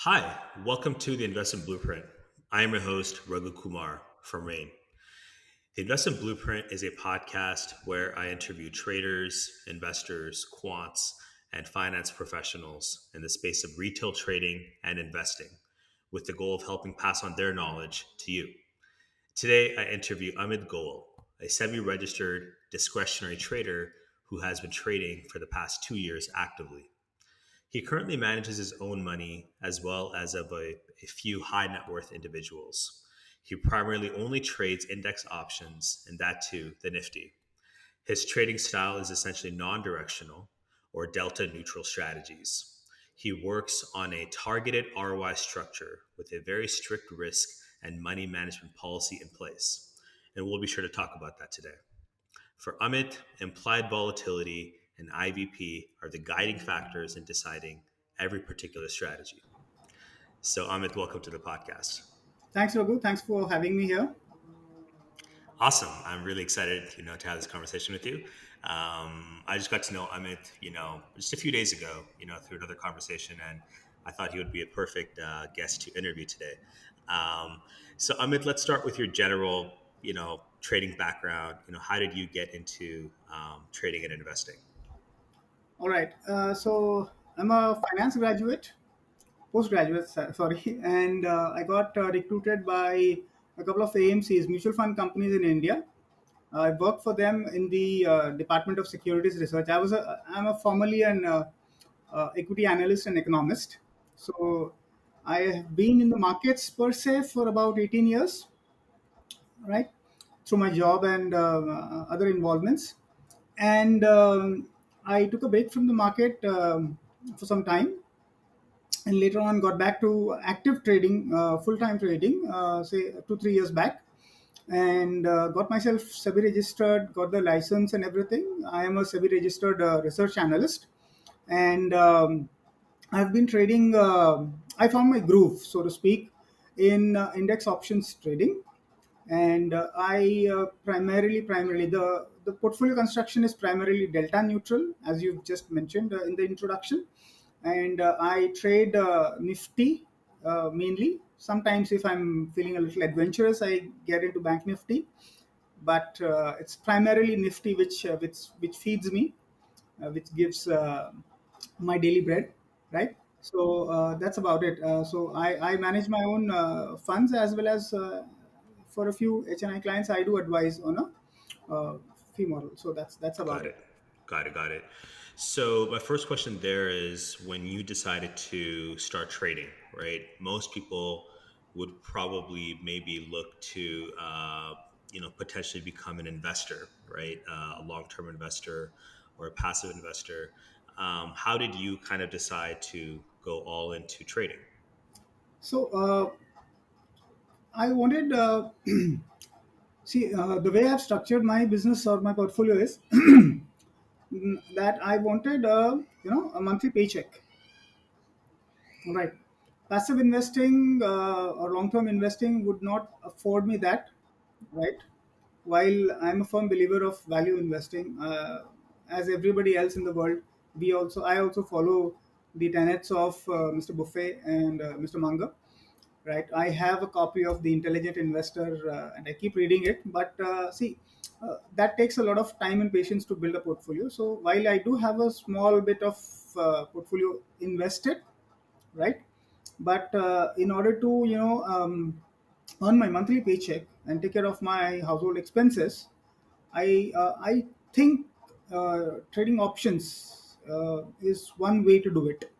Hi, welcome to the Investment Blueprint. I am your host, Raghu Kumar from Rain. The Investment Blueprint is a podcast where I interview traders, investors, quants, and finance professionals in the space of retail trading and investing with the goal of helping pass on their knowledge to you. Today, I interview Amit Goel, a SEBI registered discretionary trader who has been trading for the past 2 years actively. He currently manages his own money as well as of a few high net worth individuals. He primarily only trades index options, and that too, the Nifty. His trading style is essentially non directional or delta neutral strategies. He works on a targeted ROI structure with a very strict risk and money management policy in place. And we'll be sure to talk about that today. For Amit, implied volatility and IVP are the guiding factors in deciding every particular strategy. So, Amit, welcome to the podcast. Thanks, Raghu. Thanks for having me here. Awesome. I'm really excited, to have this conversation with you. I just got to know Amit, just a few days ago, through another conversation, and I thought he would be a perfect guest to interview today. Um, so, Amit, let's start with your general, trading background. How did you get into trading and investing? All right. So I'm a finance graduate, postgraduate, sorry, and I got recruited by a couple of AMCs, mutual fund companies in India. I worked for them in the Department of Securities Research. I'm a formerly an equity analyst and economist. So I have been in the markets per se for about 18 years, right, through my job and other involvements. And I took a break from the market for some time, and later on got back to active trading, full-time trading, say 2 3 years back, and got myself SEBI registered, got the license and everything. I am a SEBI registered research analyst, and I've been trading. I found my groove, so to speak, in index options trading, and I primarily the portfolio construction is primarily delta neutral, as you've just mentioned in the introduction, and I trade Nifty mainly. Sometimes, if I'm feeling a little adventurous, I get into Bank Nifty, but it's primarily Nifty which feeds me, which gives my daily bread, right? So that's about it. So I manage my own funds, as well as for a few HNI clients, I do advise on a fee model. So that's about Got it. it. Got it. Got it. So my first question there is when you decided to start trading, right? Most people would probably maybe look to, potentially become an investor, right? A long-term investor or a passive investor. How did you kind of decide to go all into trading? So I wanted see the way I've structured my business or my portfolio is that I wanted a monthly paycheck. Right. Passive investing or long term investing would not afford me that, right? While I'm a firm believer of value investing, as everybody else in the world, I also follow the tenets of Mr. Buffet and Mr. Munger, right? I have a copy of The Intelligent Investor, and I keep reading it. But see, that takes a lot of time and patience to build a portfolio. So while I do have a small bit of portfolio invested, right, but in order to earn my monthly paycheck and take care of my household expenses, I think trading options is one way to do it.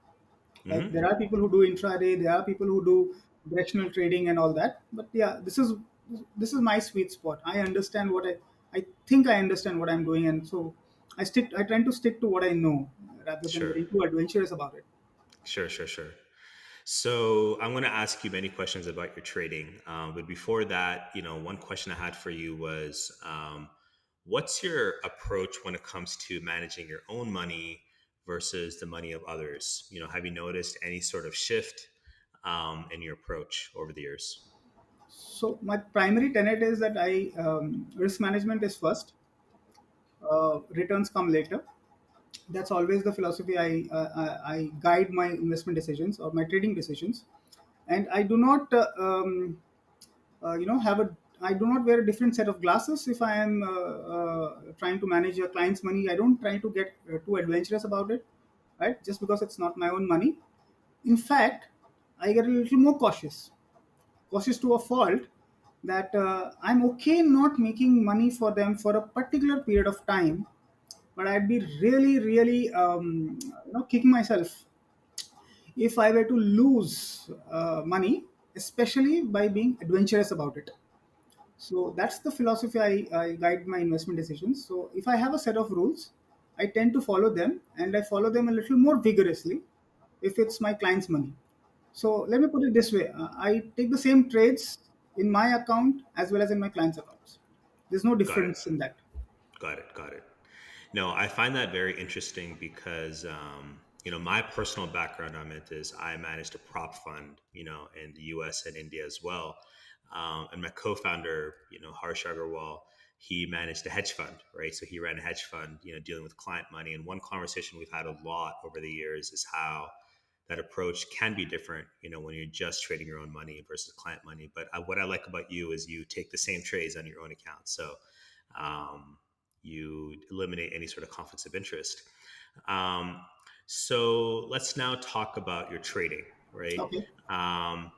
Like, Hmm. there are people who do intraday, there are people who do directional trading and all that. But yeah, this is my sweet spot. I understand what I think I understand what I'm doing, and so I tend to stick to what I know rather than Sure. getting too adventurous about it. Sure. Sure. Sure. So I'm going to ask you many questions about your trading. But before that, one question I had for you was, what's your approach when it comes to managing your own money versus the money of others? Have you noticed any sort of shift in your approach over the years? So my primary tenet is that risk management is first, returns come later. That's always the philosophy I guide my investment decisions or my trading decisions. And I do not have a I do not wear a different set of glasses if I am trying to manage a client's money. I don't try to get too adventurous about it, right? Just because it's not my own money. In fact, I get a little more cautious to a fault, that I'm okay not making money for them for a particular period of time, but I'd be really, really, kicking myself if I were to lose money, especially by being adventurous about it. So that's the philosophy I guide my investment decisions. So if I have a set of rules, I tend to follow them, and I follow them a little more vigorously if it's my client's money. So let me put it this way: I take the same trades in my account as well as in my client's accounts. There's no Got it. difference in that. Got it. Got it. No, I find that very interesting because, my personal background on it is I managed a prop fund, in the US and India as well. And my co-founder, Harsh Agarwal, he managed a hedge fund, right? So he ran a hedge fund, dealing with client money. And one conversation we've had a lot over the years is how that approach can be different, when you're just trading your own money versus client money. But what I like about you is you take the same trades on your own account. So um, you eliminate any sort of conflicts of interest. Um, so let's now talk about your trading, right? Okay. Um,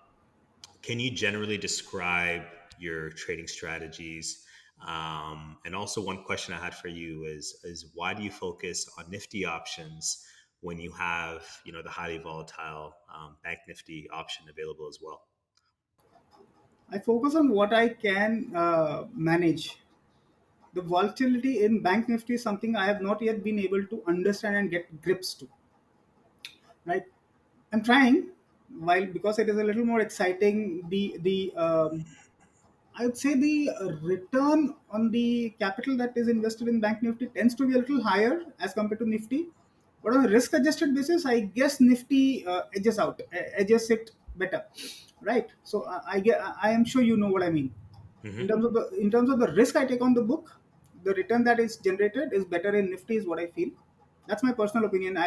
can you generally describe your trading strategies? And also, one question I had for you is why do you focus on Nifty options when you have the highly volatile Bank Nifty option available as well? I focus on what I can manage. The volatility in Bank Nifty is something I have not yet been able to understand and get grips to. Right? I'm trying, while because it is a little more exciting. The I would say the return on the capital that is invested in Bank Nifty tends to be a little higher as compared to Nifty. But on a risk adjusted basis, I guess Nifty edges it better, right? So I am sure you know what I mean. Hmm. In terms of the risk I take on the book, the return that is generated is better in Nifty, is what I feel. That's my personal opinion.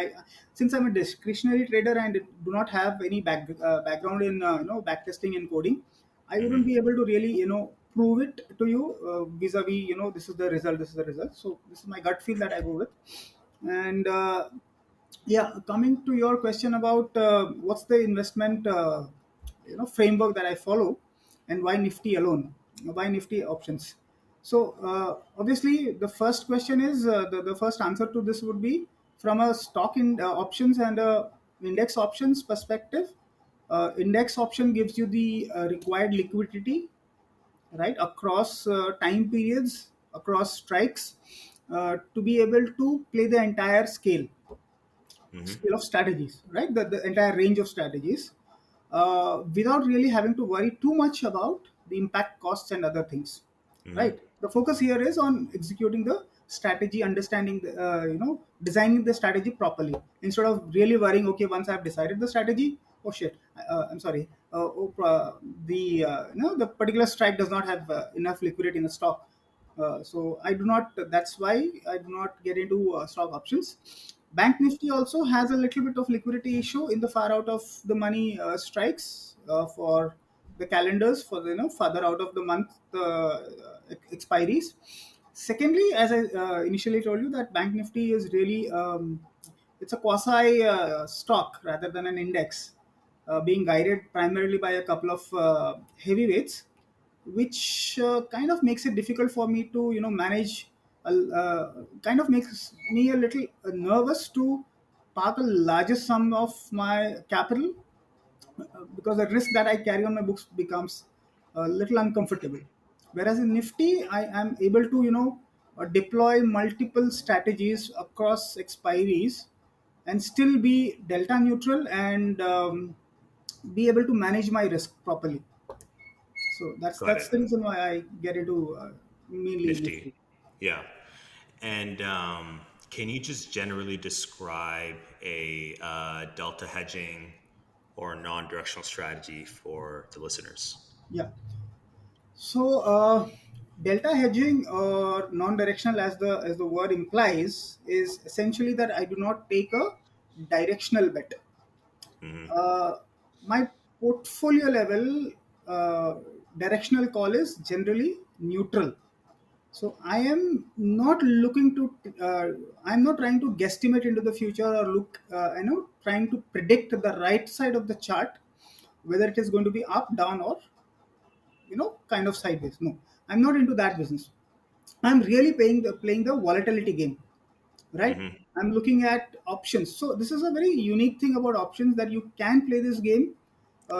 Since I'm a discretionary trader and do not have any background in back testing and coding, I wouldn't Hmm. be able to really prove it to you vis-a-vis this is the result, this is the result. So this is my gut feel that I go with. And yeah, coming to your question about what's the investment framework that I follow, and why Nifty alone, why Nifty options. So obviously the first question is the first answer to this would be from a stock in options and a index options perspective. Index option gives you the required liquidity, right, across time periods, across strikes, to be able to play the entire Hmm. scale of strategies, right? The entire range of strategies, without really having to worry too much about the impact costs and other things, Hmm. right? The focus here is on executing the strategy, understanding designing the strategy properly, instead of really worrying, okay, once I've decided the strategy, oh shit, I'm sorry, the particular strike does not have enough liquidity in the stock. So I do not. That's why I do not get into stock options. Bank Nifty also has a little bit of liquidity issue in the far out of the money strikes for the calendars, for the farther out of the month expiries. Secondly, as I initially told you, that Bank Nifty is really it's a quasi stock rather than an index, being guided primarily by a couple of heavyweights, which kind of makes it difficult for me to manage. Kind of makes me a little nervous to park a larger sum of my capital, because the risk that I carry on my books becomes a little uncomfortable. Whereas in Nifty, I am able to deploy multiple strategies across expiries and still be delta neutral, and be able to manage my risk properly. So that's Got that's it. the reason why I get into mainly Nifty. Nifty. Yeah. And can you just generally describe a delta hedging or non-directional strategy for the listeners? Yeah. So Delta hedging, or non-directional as the word implies, is essentially that I do not take a directional bet. Mm-hmm. My portfolio level directional call is generally neutral. So I am not looking to. I'm not trying to guesstimate into the future or look. Trying to predict the right side of the chart, whether it is going to be up, down, or kind of sideways. No, I'm not into that business. I'm really playing the volatility game, right? Mm-hmm. I'm looking at options. So this is a very unique thing about options, that you can play this game.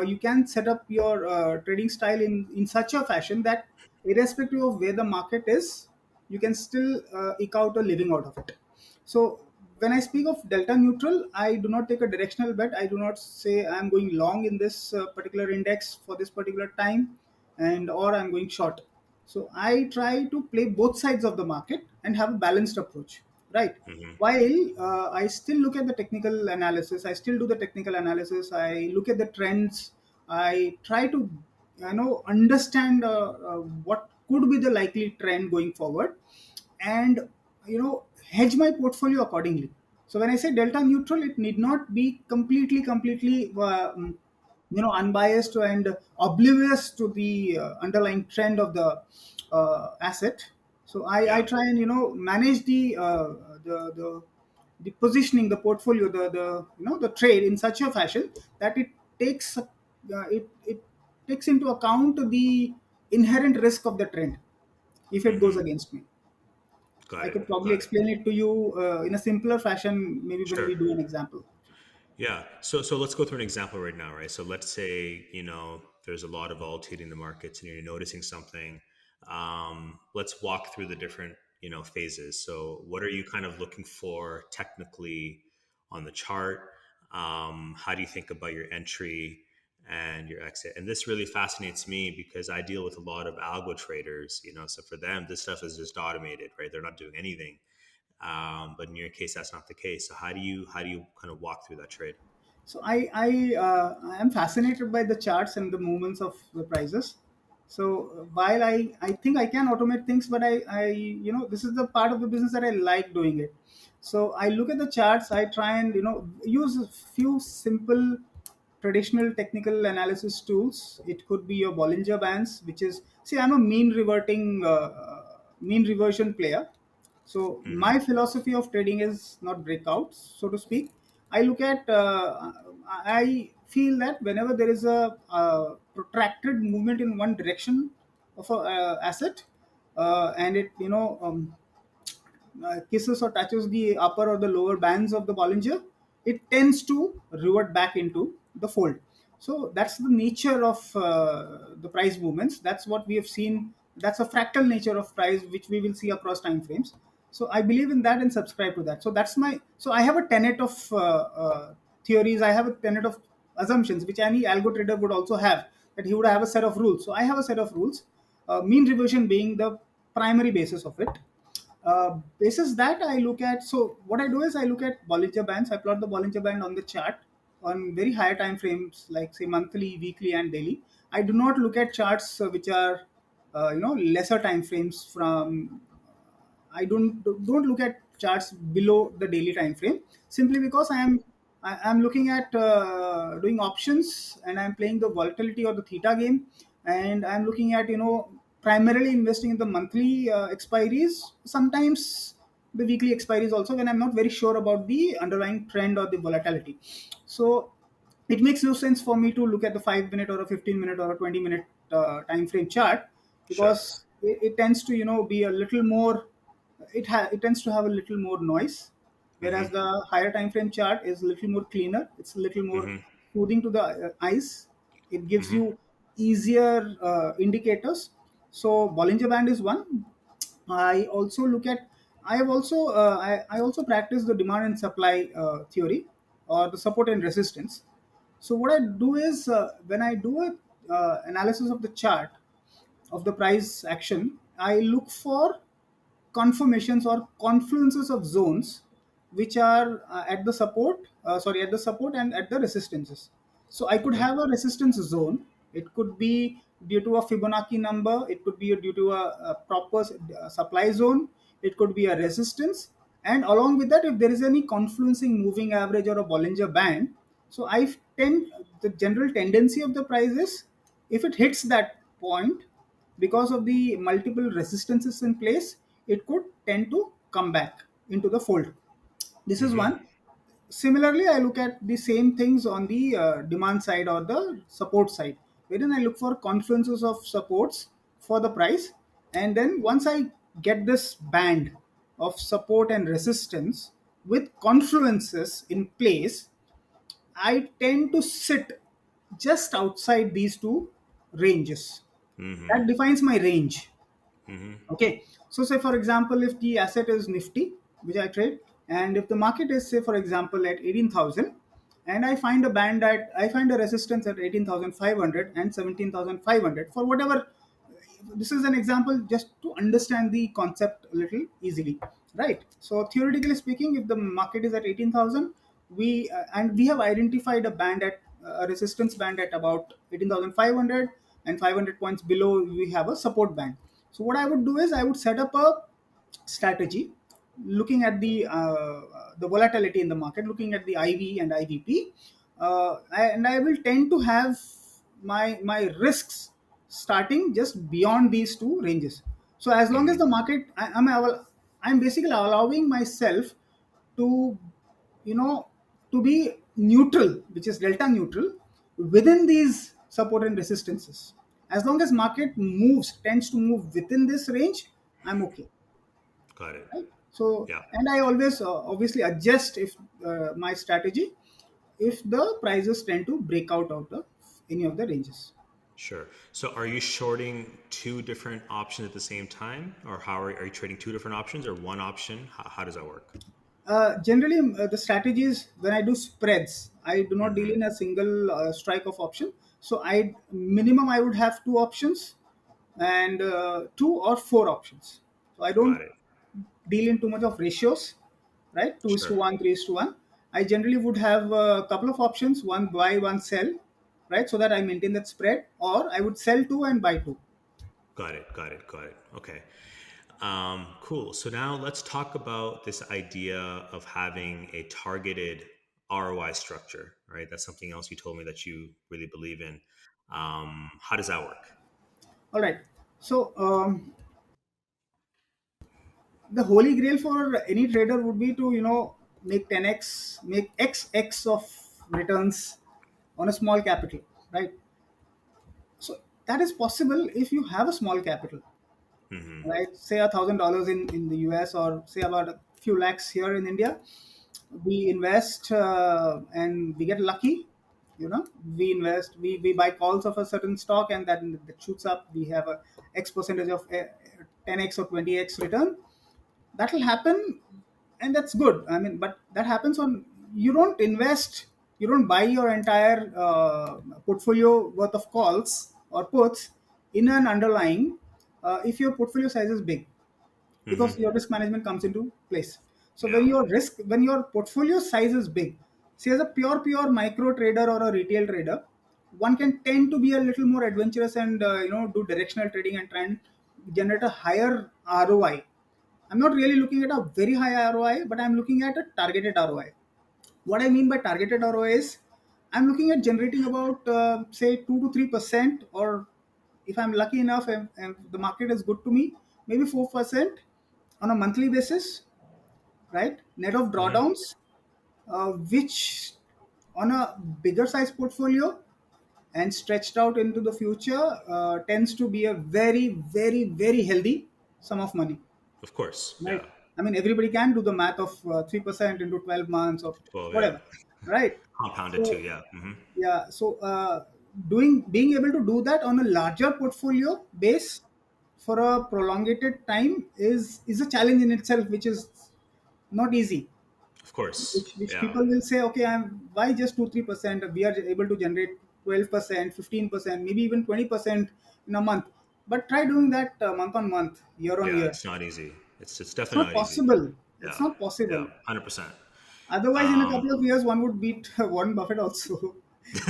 You can set up your trading style in such a fashion that irrespective of where the market is, you can still eke out a living out of it. So when I speak of delta neutral, I do not take a directional bet. I do not say I'm going long in this particular index for this particular time, and or I'm going short. So I try to play both sides of the market and have a balanced approach, right? Mm-hmm. While I still look at the technical analysis, I still do the technical analysis. I look at the trends. I try to, understand what could be the likely trend going forward, and hedge my portfolio accordingly. So when I say delta neutral, it need not be completely unbiased and oblivious to the underlying trend of the asset. So I Yeah. try and manage the the positioning, the portfolio, the trade in such a fashion that it takes into account the inherent risk of the trend if it goes Mm-hmm. against me. So Got I it. could probably Got it. explain it to you in a simpler fashion, maybe when Sure. we do an example. Yeah. So let's go through an example right now, right? So let's say, there's a lot of volatility in the markets and you're noticing something. Let's walk through the different, phases. So what are you kind of looking for technically on the chart? How do you think about your entry and your exit? And this really fascinates me because I deal with a lot of algo traders, so for them, this stuff is just automated, right? They're not doing anything. But in your case, that's not the case. So how do you kind of walk through that trade? So I am fascinated by the charts and the movements of the prices. So while I think I can automate things, but this is the part of the business that I like doing it. So I look at the charts. I try and use a few simple traditional technical analysis tools. It could be your Bollinger Bands, which is, see, I'm a mean reversion player. So Hmm. my philosophy of trading is not breakouts, so to speak. I look at, I feel that whenever there is a protracted movement in one direction of a asset, and it kisses or touches the upper or the lower bands of the Bollinger, it tends to revert back into the fold. So that's the nature of the price movements. That's what we have seen. That's a fractal nature of price, which we will see across time frames. So I believe in that and subscribe to that. So that's my. So I have a tenet of theories. I have a tenet of assumptions, which any algo trader would also have. That he would have a set of rules. So I have a set of rules. Mean reversion being the primary basis of it. Basis that I look at, so what I do is I look at Bollinger Bands. I plot the Bollinger Band on the chart on very higher time frames, like say monthly, weekly, and daily. I do not look at charts which are lesser time frames from. I don't look at charts below the daily time frame, simply because I am looking at doing options, and I'm playing the volatility or the theta game, and I'm looking at primarily investing in the monthly expiries, sometimes the weekly expiries also, when I'm not very sure about the underlying trend or the volatility. So it makes no sense for me to look at the 5 minute or a 15 minute or a 20 minute time frame chart, Sure. because it tends to be a little more, it tends to have a little more noise, whereas Hmm. the higher time frame chart is a little more cleaner, it's a little more Hmm. soothing to the eyes. It gives Hmm. you easier indicators. So Bollinger Band is one. I also look at. I have also I also practice the demand and supply theory, or the support and resistance. So what I do is, when I do a analysis of the chart of the price action, I look for conformations or confluences of zones which are at the support and at the resistances. So I could Okay. have a resistance zone. It could be due to a Fibonacci number, it could be due to a proper supply zone, it could be a resistance, and along with that, if there is any confluencing moving average or a Bollinger Band. So I tend, the general tendency of the price is, if it hits that point, because of the multiple resistances in place, it could tend to come back into the fold. This is Mm-hmm. one. Similarly, I look at the same things on the demand side or the support side, wherein I look for confluences of supports for the price. And then once I get this band of support and resistance with confluences in place, I tend to sit just outside these two ranges. Mm-hmm. That defines my range. Mm-hmm. Okay. So say for example, if the asset is Nifty, which I trade, and if the market is, say for example, at 18,000, and I find a resistance at 18,500 and 17,500 for whatever. This is an example just to understand the concept a little easily, right? So theoretically speaking, if the market is at 18,000, we have identified a band at a resistance band at about 18,500, and 500 points below we have a support band. So what I would do is I would set up a strategy looking at the volatility in the market, looking at the IV and IVP, and I will tend to have my risks starting just beyond these two ranges. So as long as Mm-hmm. the market, I'm basically allowing myself to, you know, to be neutral, which is delta neutral, within these support and resistances. As long as market tends to move within this range, I'm okay. Got it. Right? So, Yeah. and I always obviously adjust if my strategy if the prices tend to break out of the any of the ranges. Sure. So are you shorting two different options at the same time? Or are you trading two different options or one option? How does that work? Generally, the strategy is when I do spreads, I do not deal Mm-hmm. in a single strike of option. So I minimum I would have two options and two or four options. So I Got don't it. deal in too much of ratios, right? Two is to Sure. one, three is to one. I generally would have a couple of options: one buy, one sell, right? So that I maintain that spread, or I would sell two and buy two. Got it. Got it. Got it. Okay. Cool. So now let's talk about this idea of having a targeted ROI structure, right? That's something else you told me that you really believe in. How does that work? All right. So the holy grail for any trader would be to make 10x, make x of returns on a small capital, right? So that is possible if you have a small capital, Mm-hmm. right? Say $1,000 in the US, or say about a few lakhs here in India. We invest and we get lucky. We invest, we buy calls of a certain stock, and then that shoots up. We have a x percentage of 10x or 20x return. That will happen, and that's good. I mean, but that happens on, you don't invest, you don't buy your entire portfolio worth of calls or puts in an underlying if your portfolio size is big, because Mm-hmm. your risk management comes into place. So Yeah. when your portfolio size is big, see, as a pure micro trader or a retail trader, one can tend to be a little more adventurous and do directional trading and try and generate a higher ROI. I'm not really looking at a very high ROI, but I'm looking at a targeted ROI. What I mean by targeted ROI is, I'm looking at generating about say 2 to 3%, or if I'm lucky enough and the market is good to me, maybe 4% on a monthly basis, right? Net of Mm-hmm. drawdowns, which on a bigger size portfolio and stretched out into the future tends to be a very healthy sum of money. Of course. Right. Yeah. I mean, everybody can do the math of 3% into 12 months or 12. Yeah. whatever, right? Compounded too. So, Yeah. Mm-hmm. yeah, so being able to do that on a larger portfolio base for a prolonged time is a challenge in itself, which is not easy. Of course. Which Yeah. people will say, okay, why just 2 3%? We are able to generate 12%, 15%, maybe even 20% in a month. But try doing that month on month, year on Yeah. year. It's not easy. It's It's definitely not not easy. possible. It's Yeah. not Yeah. possible. 100%. Otherwise, in a Um, couple of years, one would beat Warren Buffett also. If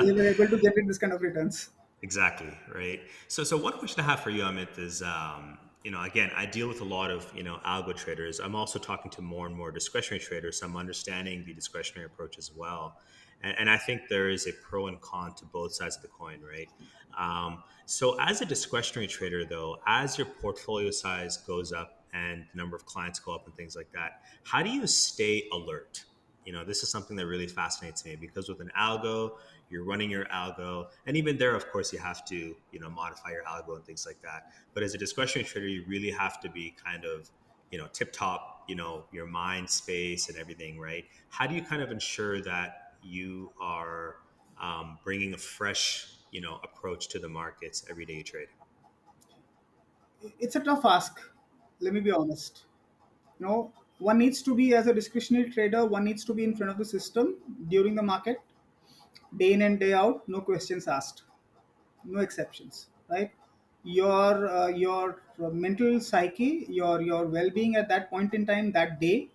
they were able to generate this kind of returns. Exactly, right? So one question I have for you, Amit, is, again, I deal with a lot of, algo traders. I'm also talking to more and more discretionary traders, so I'm understanding the discretionary approach as well. And I think there is a pro and con to both sides of the coin, right? So as a discretionary trader, though, as your portfolio size goes up and the number of clients go up and things like that, how do you stay alert? This is something that really fascinates me because with an algo, you're running your algo, and even there, of course, you have to, modify your algo and things like that. But as a discretionary trader, you really have to be kind of, tip top, your mind space and everything, right? How do you kind of ensure that you are bringing a fresh, approach to the markets every day you trade? It's a tough ask. Let me be honest. One needs to be, as a discretionary trader, one needs to be in front of the system during the market, day in and day out, no questions asked, no exceptions, right? Your mental psyche, your well-being at that point in time, that day,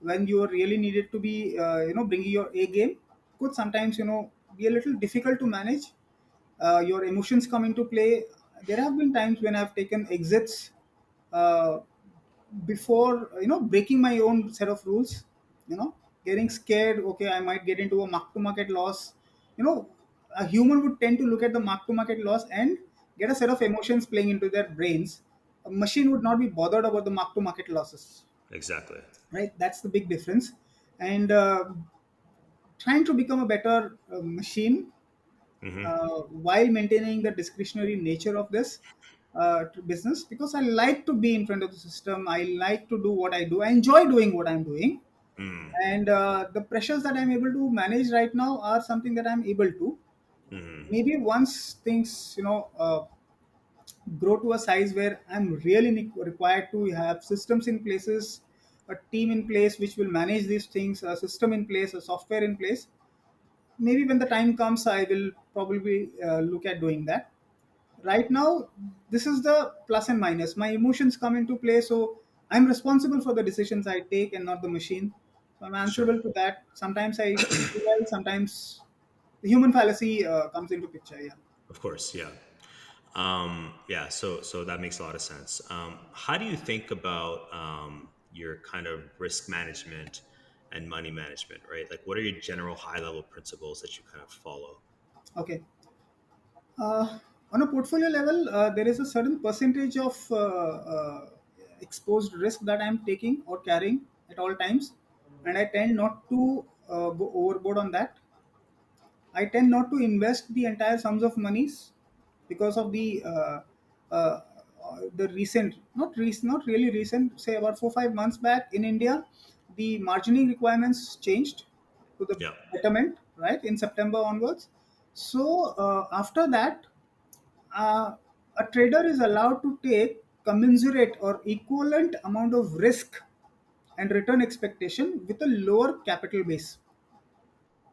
when you are really needed to be, bringing your A game, could sometimes, be a little difficult to manage. Your emotions come into play. There have been times when I've taken exits uh, before, breaking my own set of rules, you know getting scared. Okay, I might get into a mark to market loss. you know a human would tend to look at the mark to market loss and get a set of emotions playing into their brains. A machine would not be bothered about the mark to market losses, Exactly. right? That's the big difference. And trying to become a better machine, Hmm. while maintaining the discretionary nature of this business, because I like to be in front of the system. I like to do what I do. I enjoy doing what I'm doing. Mm. And the pressures that I'm able to manage right now are something that I'm able to. Hmm. Maybe once things, grow to a size where I'm really required to have systems in places, a team in place which will manage these things, a system in place, a software in place. Maybe when the time comes, I will probably look at doing that. Right now, this is the plus and minus. My emotions come into play, so I'm responsible for the decisions I take and not the machine. So I'm Sure. answerable to that. Sometimes I do well, sometimes the human fallacy comes into picture. Yeah. Of course, yeah. Yeah, so that makes a lot of sense. How do you think about your kind of risk management and money management, right? Like, what are your general high level principles that you kind of follow? Okay. On a portfolio level, there is a certain percentage of exposed risk that I'm taking or carrying at all times, and I tend not to go overboard on that. I tend not to invest the entire sums of monies because of uh, the recent, not really recent, say about 4 5 months back in India, the margining requirements changed to the Yeah. betterment, right, in September onwards. So after that, uh, a trader is allowed to take commensurate or equivalent amount of risk and return expectation with a lower capital base.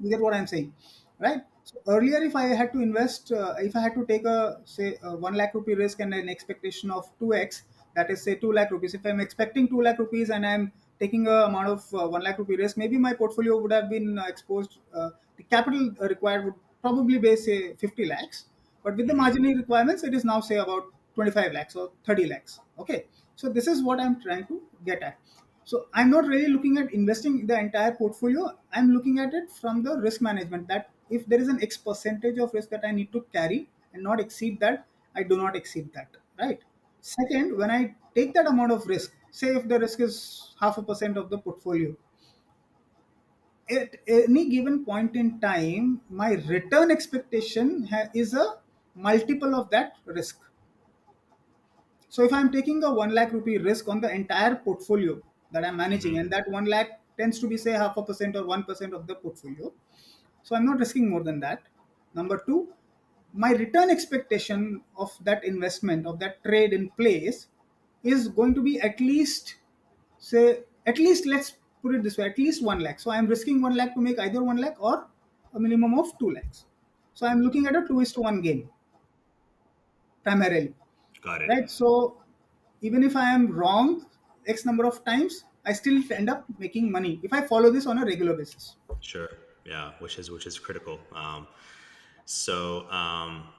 You get what I'm saying, right? So earlier, if I had to invest, if I had to take a, say, a 1 lakh rupee risk and an expectation of 2x, that is say 2 lakh rupees. If I'm expecting 2 lakh rupees and I'm taking a amount of 1 lakh rupee risk, maybe my portfolio would have been exposed. The capital required would probably be say 50 lakhs, but with the Hmm. margining requirements, it is now say about 25 lakhs or 30 lakhs. Okay, so this is what I'm trying to get at. So I'm not really looking at investing the entire portfolio. I'm looking at it from the risk management, that if there is an X percentage of risk that I need to carry and not exceed that, I do not exceed that. Right. Second, when I take that amount of risk, say if the risk is 0.5% of the portfolio, at any given point in time, my return expectation is a multiple of that risk. So if I'm taking a 1 lakh rupee risk on the entire portfolio that I'm managing, and Hmm. that 1 lakh tends to be say 0.5% or 1% of the portfolio, so I'm not risking more than that. Number two, my return expectation of that investment, of that trade in place, is going to be at least, say, at least, let's put it this way, at least 1 lakh. So I'm risking 1 lakh to make either 1 lakh or a minimum of 2 lakhs. So I'm looking at a 2:1 game primarily, Got it. right? So even if I am wrong X number of times, I still end up making money if I follow this on a regular basis. Sure. Yeah, which is critical. So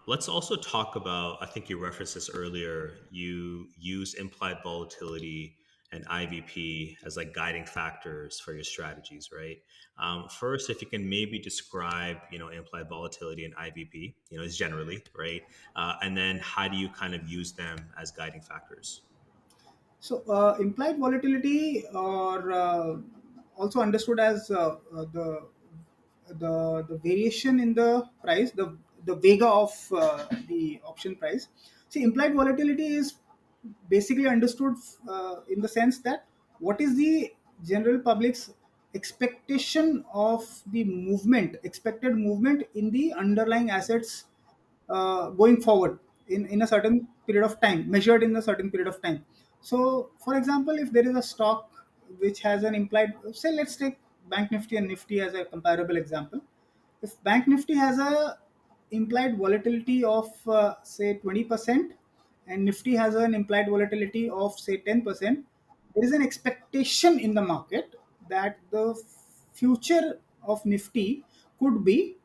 let's also talk about, I think you referenced this earlier, you use implied volatility and IVP as like guiding factors for your strategies, right? First, if you can maybe describe, implied volatility and IVP, is generally, right? And then how do you kind of use them as guiding factors? So, implied volatility, or also understood as the variation in the price, the vega of the option price. See, implied volatility is basically understood in the sense that what is the general public's expectation of the movement, expected movement in the underlying assets going forward in a certain period of time, measured in a certain period of time. So, for example, if there is a stock which has an implied, say, let's take Bank Nifty and Nifty as a comparable example. If Bank Nifty has a implied volatility of say 20%, and Nifty has an implied volatility of say 10%, there is an expectation in the market that the future of Nifty could be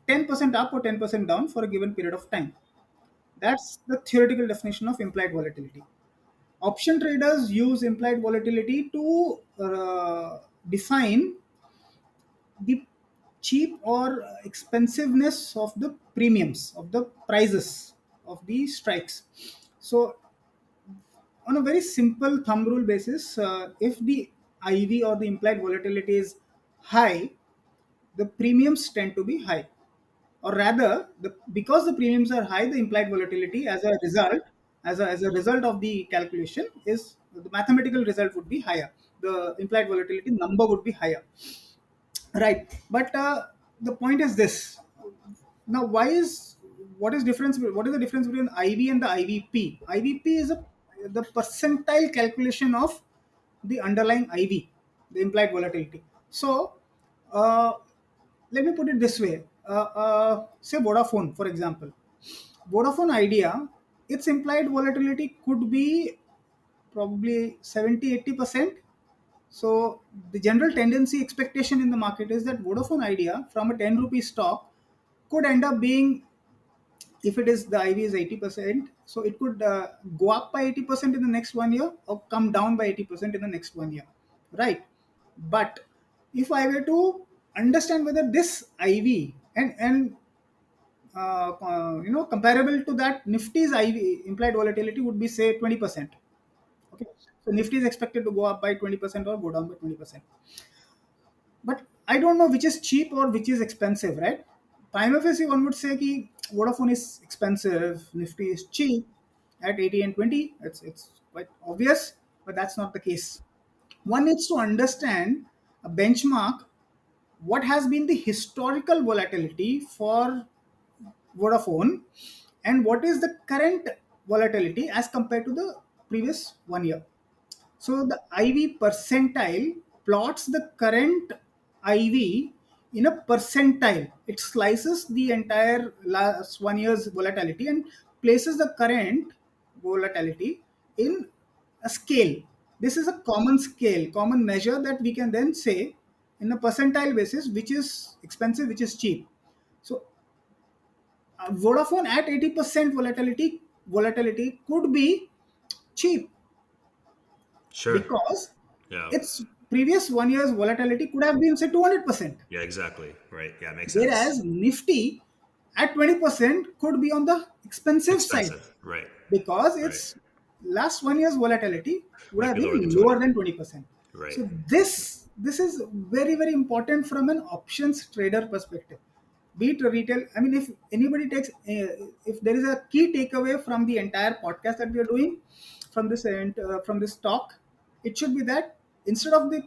10% up or 10% down for a given period of time. That's the theoretical definition of implied volatility. Option traders use implied volatility to define the cheap or expensiveness of the premiums, of the prices of the strikes. So, on a very simple thumb rule basis, if the IV or the implied volatility is high, the premiums tend to be high, or rather, because the premiums are high, the implied volatility as a result, as a result of the calculation, is the mathematical result would be higher. The implied volatility number would be higher, right? But the point is this: now, what is the difference between IV and the IVP? IVP is the percentile calculation of the underlying IV, the implied volatility. So, uh, let me put it this way: say Vodafone, for example. Vodafone Idea, its implied volatility could be probably 70-80%. So the general tendency expectation in the market is that Vodafone Idea from a 10 rupee stock could end up being, if it is the IV is 80%, so it could go up by 80% in the next 1 year or come down by 80% in the next 1 year, right? But if I were to understand whether this IV and comparable to that, Nifty's IV implied volatility would be say 20%. Okay, so Nifty is expected to go up by 20% or go down by 20%. But I don't know which is cheap or which is expensive, right? Prima facie, one would say ki Vodafone is expensive, Nifty is cheap at 80 and 20. It's quite obvious, but that's not the case. One needs to understand a benchmark, what has been the historical volatility for Vodafone, and what is the current volatility as compared to the previous 1 year. So the IV percentile plots the current IV in a percentile. It slices the entire last 1 year's volatility and places the current volatility in a scale. This is a common scale, common measure that we can then say in a percentile basis which is expensive, which is cheap. So Vodafone at 80% volatility could be cheap Sure. because Yeah. its previous 1 year's volatility could have been say 200%. Yeah, exactly. Right. Yeah, makes Whereas sense. Nifty at 20% could be on the expensive side Expensive. Right. because Right. its last 1 year's volatility would Might have be lower than been 20. lower than 20%. Right. So this is very, very important from an options trader perspective. Be it retail, I mean, if anybody takes, if there is a key takeaway from the entire podcast that we are doing, from this talk, it should be that instead of the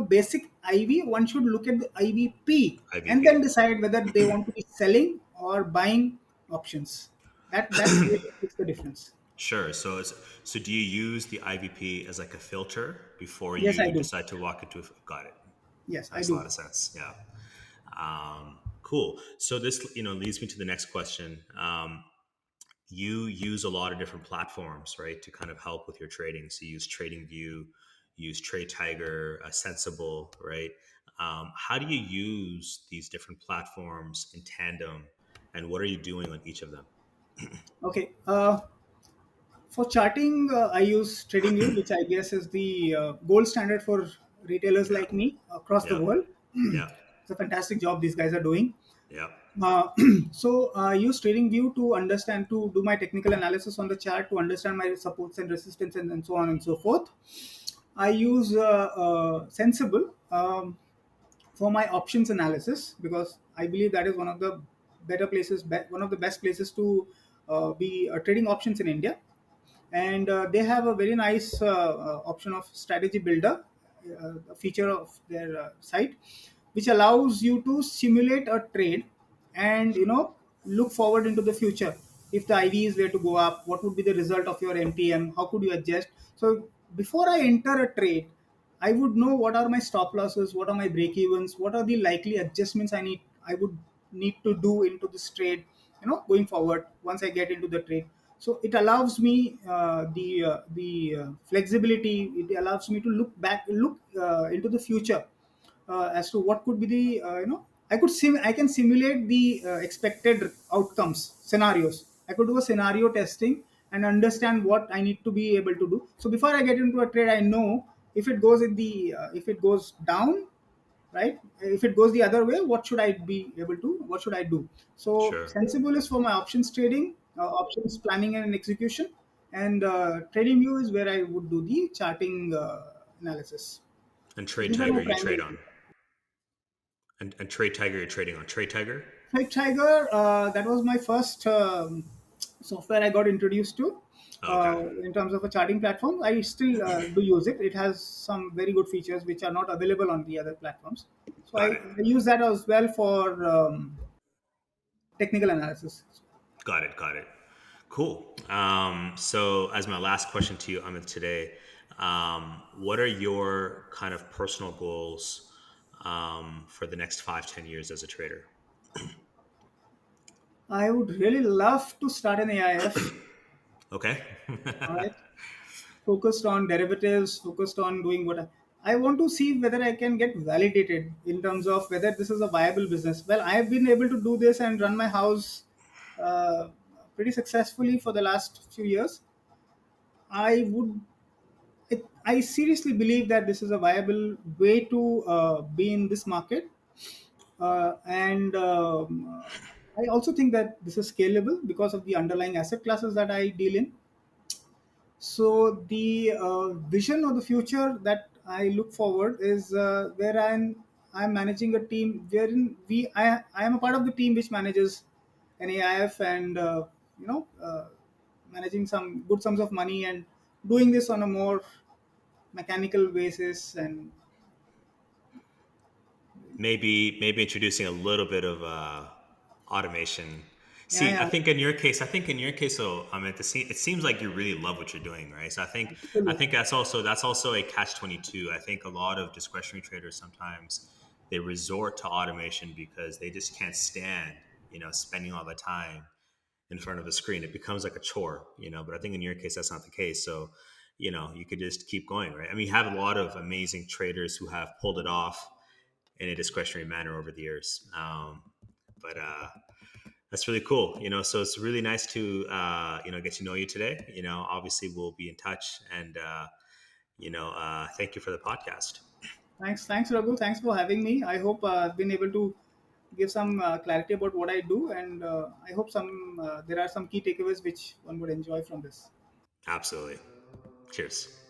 basic IV, one should look at the IVP and then IVP. decide whether they want to be selling or buying options. That really makes the difference. Sure. So do you use the IVP as like a filter before Yes, I you do. decide to walk into a, got it. Yes, I Makes a do. lot of sense. Yeah. Cool. So this, leads me to the next question. You use a lot of different platforms, right, to kind of help with your trading. So you use TradingView, you use Trade Tiger, Sensibull, right? How do you use these different platforms in tandem and what are you doing on each of them? Okay. For charting, I use TradingView, which I guess is the gold standard for retailers Yeah. like me across the Yep. world. Yep. It's a fantastic job these guys are doing. Yep. Uh, so I use TradingView to understand, to do my technical analysis on the chart, to understand my supports and resistance, and so on and so forth. I use Sensible for my options analysis, because I believe that is one of the better places, one of the best places to be trading options in India. And they have a very nice option of strategy builder, a feature of their site, which allows you to simulate a trade and look forward into the future. If the IVs were to go up, what would be the result of your MTM? How could you adjust? So before I enter a trade, I would know what are my stop losses, what are my break evens, what are the likely adjustments I would need to do into this trade, going forward once I get into the trade. So it allows me the flexibility. It allows me to look into the future, as to what could be the I can simulate the expected outcomes scenarios. I could do a scenario testing and understand what I need to be able to do. So before I get into a trade, I know if it goes down, right? If it goes the other way, what should I do? So Sure. Sensible is for my options trading, options planning and execution, and TradingView is where I would do the charting analysis. And So Trade these are my Tiger you trade primary. on. And Trade Tiger you're trading on. Trade Tiger? Flight Tiger, that was my first software I got introduced to Oh, okay. in terms of a charting platform. I still do use it. It has some very good features which are not available on the other platforms. So Got it. I use that as well for technical analysis. Got it. Got it. Cool. So, as my last question to you, Amit, today, what are your kind of personal goals for the next 5, 10 years as a trader? I would really love to start an AIF. Okay. All right, focused on derivatives, focused on doing what I want to see whether I can get validated in terms of whether this is a viable business. Well, I have been able to do this and run my house uh, pretty successfully for the last few years. I would, I seriously believe that this is a viable way to be in this market, and I also think that this is scalable because of the underlying asset classes that I deal in. So the vision of the future that I look forward is where I'm managing a team wherein I am a part of the team which manages an AIF, and you know uh, managing some good sums of money and doing this on a more mechanical basis. And Maybe introducing a little bit of automation. yeah, See, I yeah, think in your case, so I mean, it seems like you really love what you're doing, right? So I absolutely. think that's also a catch 22. I think a lot of discretionary traders sometimes they resort to automation because they just can't stand, spending all the time in front of a screen. It becomes like a chore, But I think in your case, that's not the case. So, you could just keep going, right? I mean, you have a lot of amazing traders who have pulled it off in a discretionary manner over the years. But That's really cool. So it's really nice to get to know you today. Obviously we'll be in touch, and thank you for the podcast. Thanks, Raghu. Thanks for having me. I hope I've been able to give some clarity about what I do, and I hope some there are some key takeaways which one would enjoy from this. Absolutely. Cheers.